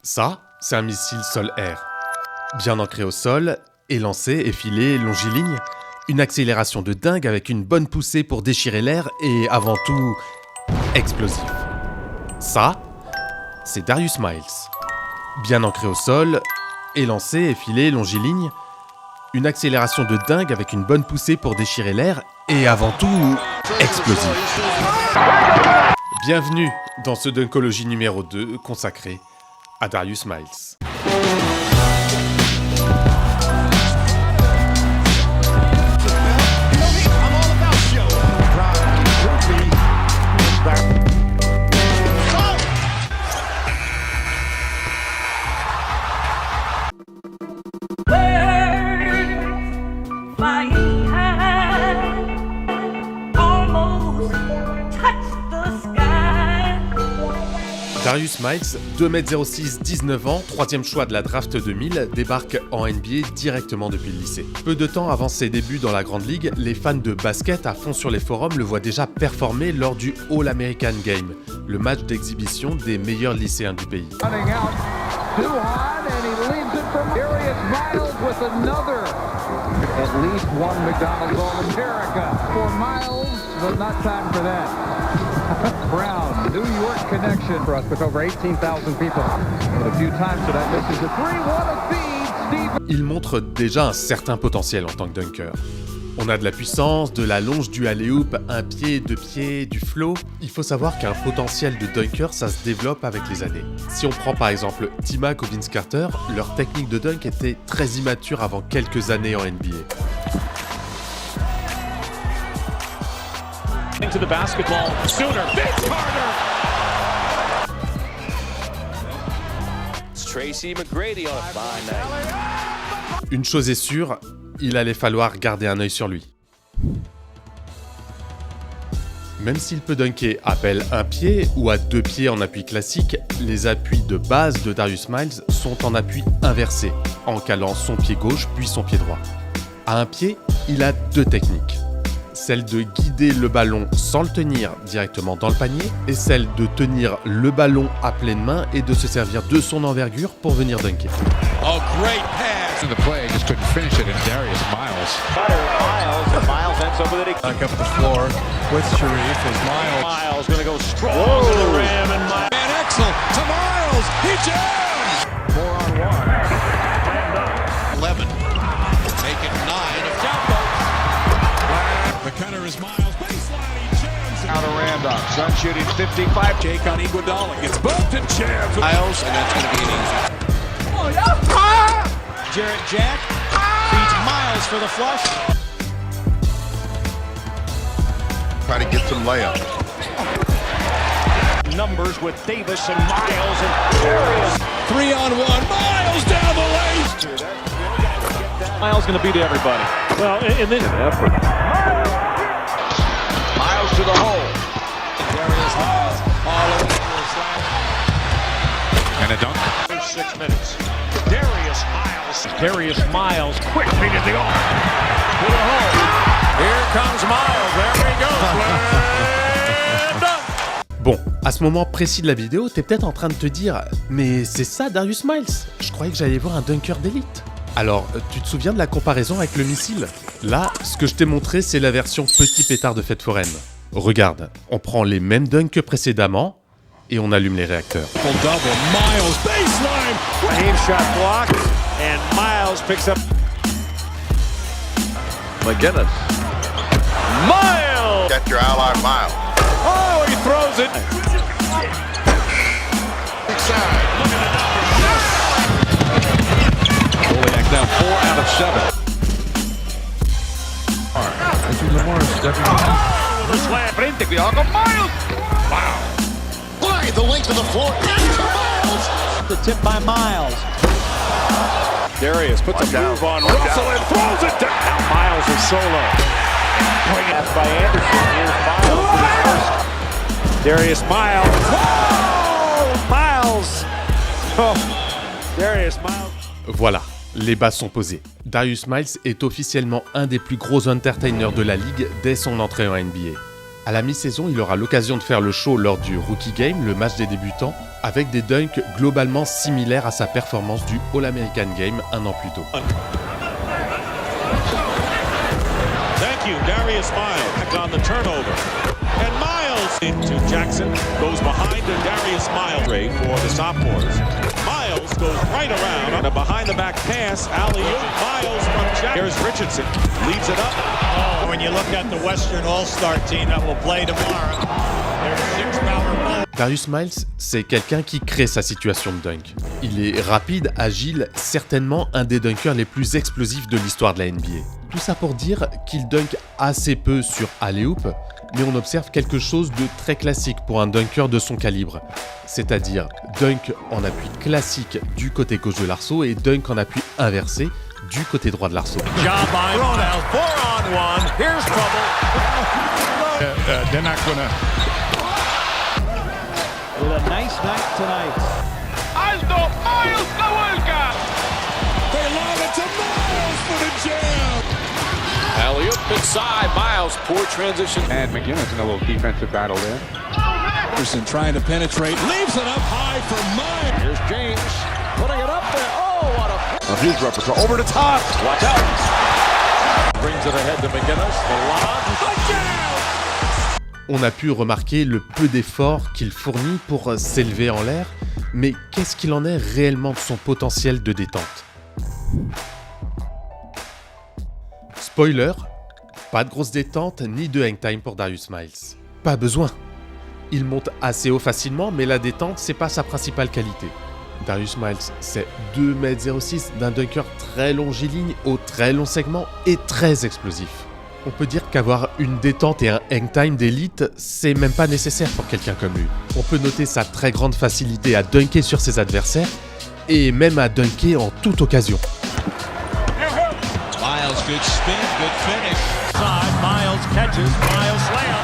Ça, c'est un missile sol-air. Bien ancré au sol, élancé, effilé, longiligne, une accélération de dingue avec une bonne poussée pour déchirer l'air et, avant tout, explosif. Ça, c'est Darius Miles. Bien ancré au sol, élancé, effilé, longiligne, une accélération de dingue avec une bonne poussée pour déchirer l'air et, avant tout, explosif. Bienvenue dans ce Dunkology numéro 2 consacré à Darius Miles. Darius Miles, 2m06, 19 ans, 3e choix de la draft 2000, débarque en NBA directement depuis le lycée. Peu de temps avant ses débuts dans la Grande Ligue, les fans de basket à fond sur les forums le voient déjà performer lors du All-American Game, le match d'exhibition des meilleurs lycéens du pays. Brown, New York connection for us with over 18,000 people. But a few times tonight, this is a 3-1 feed. Steve. Il montre déjà un certain potentiel en tant que dunker. On a de la puissance, de la longe du alley-oop, un pied, deux pieds, du flow. Il faut savoir qu'un potentiel de dunker, ça se développe avec les années. Si on prend par exemple T-Mac ou Vince Carter, leur technique de dunk était très immature avant quelques années en NBA. To the basketball sooner. Vince Carter. It's Tracy McGrady on a fine night. Une chose est sûre, il allait falloir garder un œil sur lui. Même s'il peut dunker à pelle un pied ou à deux pieds en appui classique, les appuis de base de Darius Miles sont en appui inversé, en calant son pied gauche puis son pied droit. À un pied, il a deux techniques. Celle de guider le ballon sans le tenir directement dans le panier et celle de tenir le ballon à pleine main et de se servir de son envergure pour venir dunker. Oh, great pass! The play just couldn't finish it in Darius Miles. Miles ends up with it. Back up the floor with Sharif as Miles. Miles gonna go strong to the rim and Miles. Van Exel to Miles. He jams! 4-on-1. 11. Taking 9 of Jumbo. The cutter is Miles. Baseline, he jams. Out of Randolph. Sun shooting 55. Jake on Iguodala gets bumped and jams. Miles, and that's gonna be an easy. Jarrett Jack feeds Miles for the flush. Try to get some layup. Numbers with Davis and Miles and Darius. 3-on-1. Miles down the lane. Miles going to beat everybody. Well, and then effort. Miles to the hole. Darius Miles all over the slam. And a dunk. 6 minutes. Darius Miles, quick feet in the arm. To the hole. Here comes Miles. There he goes. Slam dunk. Bon, à ce moment précis de la vidéo, t'es peut-être en train de te dire « Mais c'est ça Darius Miles ? Je croyais que j'allais voir un dunker d'élite !» Alors, tu te souviens de la comparaison avec le missile ? Là, ce que je t'ai montré, c'est la version petit pétard de fête foraine. Regarde, on prend les mêmes dunks que précédemment et on allume les réacteurs. Double Miles baseline. Raheem shot blocked, and Miles picks up. McGinnis. Miles! Got your ally Miles. Oh, he throws it. Big side. Goliath now 4 out of 7. Lamar stepping in. The slam. Frente, cuidado con Miles. Wow. By the length of the floor. Into Miles. The tip by Miles. Darius puts a move on Russell and throws it down. Now Miles is solo. Bring it by Anderson. Here's Miles. Darius Miles. Whoa! Miles. Oh. Darius Miles. Voilà, les bases sont posées. Darius Miles est officiellement un des plus gros entertainers de la ligue dès son entrée en NBA. À la mi-saison, il aura l'occasion de faire le show lors du Rookie Game, le match des débutants, avec des dunks globalement similaires à sa performance du All-American Game un an plus tôt. Thank you, Darius Miles. Back on the turnover. And Miles into Jackson. Goes behind to Darius Miles. Great for the sophomores. Miles goes right around on a behind-the-back pass. Alley-oop. Miles from Jackson. Here's Richardson. Leads it up. Oh, when you look at the Western All-Star team that will play tomorrow, there's 6 power forwards. Darius Miles, c'est quelqu'un qui crée sa situation de dunk. Il est rapide, agile, certainement un des dunkers les plus explosifs de l'histoire de la NBA. Tout ça pour dire qu'il dunk assez peu sur alley-oop, mais on observe quelque chose de très classique pour un dunker de son calibre. C'est-à-dire dunk en appui classique du côté gauche de l'arceau et dunk en appui inversé du côté droit de l'arceau. Job by Miles. 4-on-1. Here's trouble. They're not gonna. With a nice night tonight. Aldo Miles Kawalka. They lob it to Miles for the jam. Alley-oop inside. Miles, poor transition. And McGinnis in a little defensive battle there. Anderson trying to penetrate, leaves it up high for Miles. Here's James putting it up there. Oh, what a... His repertoire over the top. Watch out. Brings it ahead to McGinnis. The lob. On a pu remarquer le peu d'efforts qu'il fournit pour s'élever en l'air, mais qu'est-ce qu'il en est réellement de son potentiel de détente ? Spoiler, pas de grosse détente ni de hang time pour Darius Miles. Pas besoin. Il monte assez haut facilement, mais la détente, c'est pas sa principale qualité. Darius Miles, c'est 2,06 m d'un dunker très longiligne, au très long segment et très explosif. On peut dire qu'avoir une détente et un hang time d'élite, c'est même pas nécessaire pour quelqu'un comme lui. On peut noter sa très grande facilité à dunker sur ses adversaires, et même à dunker en toute occasion. Miles, good spin, good finish. Side, Miles catches. Miles slam.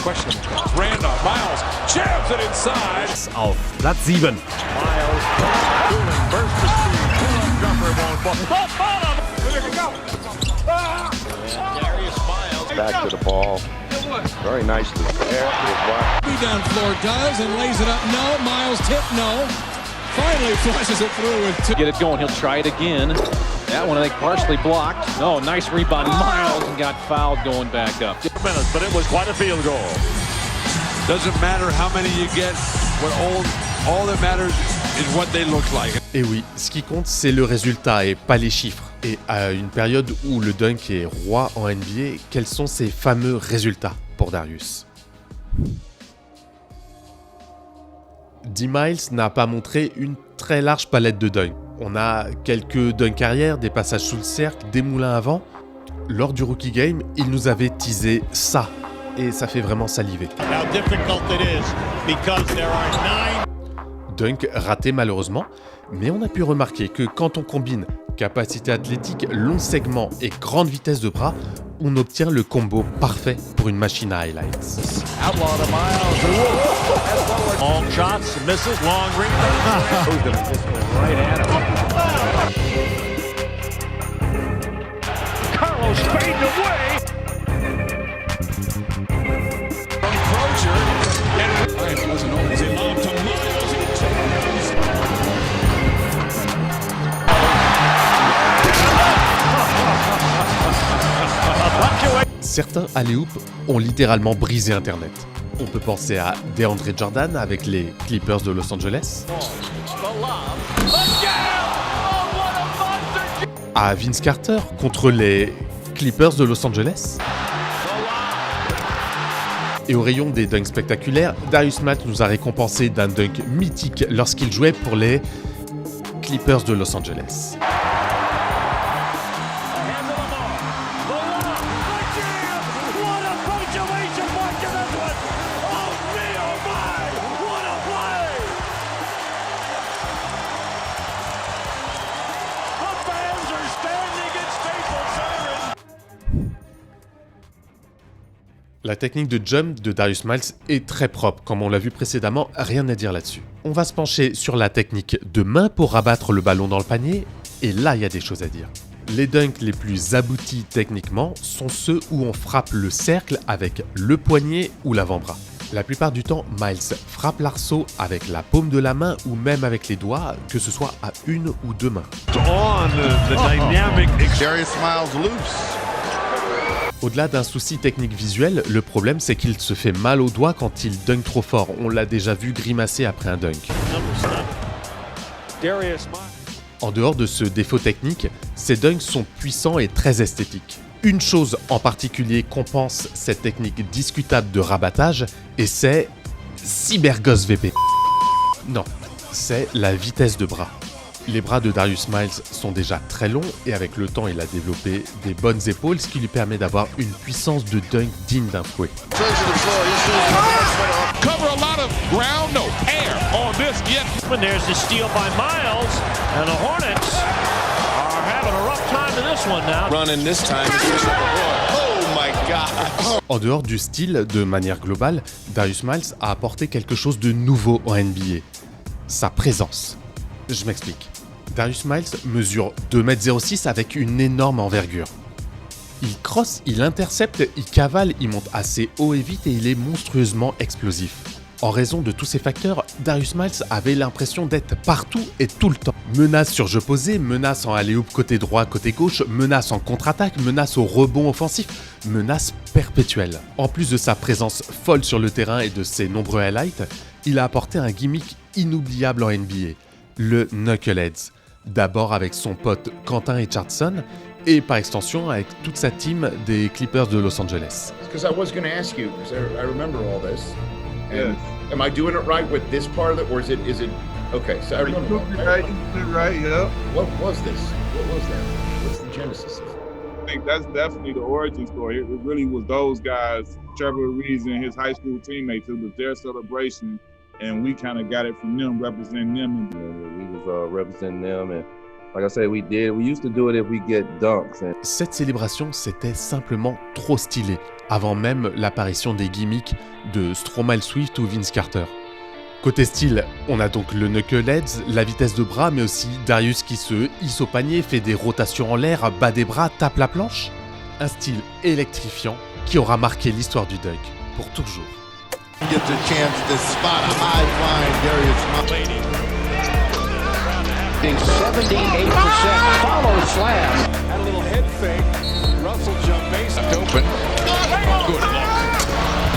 Questionable. Randolph. Miles jams it inside. Auf Platz 7. Miles cooling, burst to speed. Pull-up jumper won't fall. Ball bottom. There you go. Darius Miles. Back to the ball. Very nicely. There is what. Be down floor does and lays it up. No, Miles tip no. Finally flushes it through with 2. Get it going. He'll try it again. That one, I think, partially blocked. No, nice rebound. Miles and got fouled going back up. Minutes, but it was quite a field goal. Doesn't matter how many you get. All that matters is what they look like. Et oui, ce qui compte, c'est le résultat et pas les chiffres. Et à une période où le dunk est roi en NBA, quels sont ces fameux résultats pour Darius ? D-Miles n'a pas montré une très large palette de dunks. On a quelques dunks arrière, des passages sous le cercle, des moulins avant. Lors du Rookie Game, il nous avait teasé ça. Et ça fait vraiment saliver. How difficult it is because there are 9. Dunk raté malheureusement, mais on a pu remarquer que quand on combine capacité athlétique, long segment et grande vitesse de bras, on obtient le combo parfait pour une machine à highlights. Outlaw to Miles. Long shots, misses, long rebound. Right at him. Carlos fading away. Crozier. And wasn't open. He lobbed to Miles. He turns. Certains alley-oop ont littéralement brisé Internet. On peut penser à DeAndre Jordan avec les Clippers de Los Angeles, à Vince Carter contre les Clippers de Los Angeles, et au rayon des dunks spectaculaires, Darius Miles nous a récompensé d'un dunk mythique lorsqu'il jouait pour les Clippers de Los Angeles. La technique de jump de Darius Miles est très propre, comme on l'a vu précédemment, rien à dire là-dessus. On va se pencher sur la technique de main pour rabattre le ballon dans le panier, et là il y a des choses à dire. Les dunks les plus aboutis techniquement sont ceux où on frappe le cercle avec le poignet ou l'avant-bras. La plupart du temps, Miles frappe l'arceau avec la paume de la main ou même avec les doigts, que ce soit à une ou deux mains. Darius Miles loose. Au-delà d'un souci technique visuel, le problème c'est qu'il se fait mal aux doigts quand il dunk trop fort. On l'a déjà vu grimacer après un dunk. En dehors de ce défaut technique, ces dunks sont puissants et très esthétiques. Une chose en particulier compense cette technique discutable de rabattage, et c'est Cyberghost VP. Non, c'est la vitesse de bras. Les bras de Darius Miles sont déjà très longs et avec le temps il a développé des bonnes épaules, ce qui lui permet d'avoir une puissance de dunk digne d'un fouet. Cover a lot of ground, no air on this yet. When there's the steal by Miles, and the Hornets are having a rough time in this one now. Running this time. Oh my God. En dehors du style, de manière globale, Darius Miles a apporté quelque chose de nouveau en NBA. Sa présence. Je m'explique. Darius Miles mesure 2,06 m avec une énorme envergure. Il crosse, il intercepte, il cavale, il monte assez haut et vite et il est monstrueusement explosif. En raison de tous ces facteurs, Darius Miles avait l'impression d'être partout et tout le temps. Menace sur jeu posé, menace en alley-oop côté droit, côté gauche, menace en contre-attaque, menace au rebond offensif, menace perpétuelle. En plus de sa présence folle sur le terrain et de ses nombreux highlights, il a apporté un gimmick inoubliable en NBA, le Knuckleheads. D'abord avec son pote Quentin Richardson, et par extension avec toute sa team des Clippers de Los Angeles. Because I was going to ask you, because I remember all this. And am I doing it right with this part of it, or is it okay? So I remember. Right, yeah. What was this? What was that? What's the genesis of it? I think that's definitely the origin story. It really was those guys, Trevor Reeves and his high school teammates. It was their celebration, and we kind of got it from them, representing them. We was representing them, and like I said, we used to do it if we get dunks. Cette célébration, c'était simplement trop stylé, avant même l'apparition des gimmicks de Stromile Swift ou Vince Carter. Côté style, on a donc le Knuckleheads, la vitesse de bras, mais aussi Darius qui se hisse au panier, fait des rotations en l'air, bat des bras, tape la planche. Un style électrifiant qui aura marqué l'histoire du dunk pour toujours. Gets a chance to spot a high flying Darius Miles. 78% follow slam. Had a little head fake. Russell jump base open. Good luck.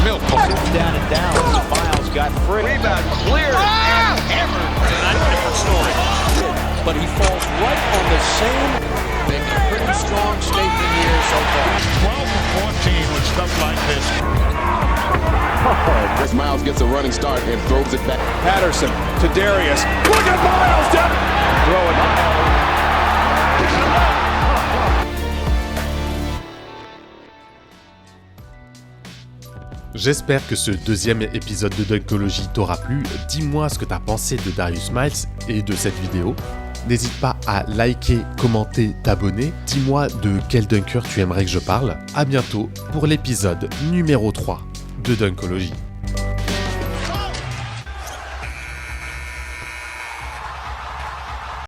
Mill Down and down. Miles got free. Rebound cleared and hammered. That's a different story. But he falls right on the same. Making a pretty strong statement here so far. 12 and 14 with stuff like this. As Miles gets a running start and throws it back. Patterson to Darius. Look at Miles down. Throw it. J'espère que ce deuxième épisode de Dunkology t'aura plu. Dis-moi ce que t'as pensé de Darius Miles et de cette vidéo. N'hésite pas à liker, commenter, t'abonner. Dis-moi de quel dunker tu aimerais que je parle. À bientôt pour l'épisode numéro 3 de Dunkology.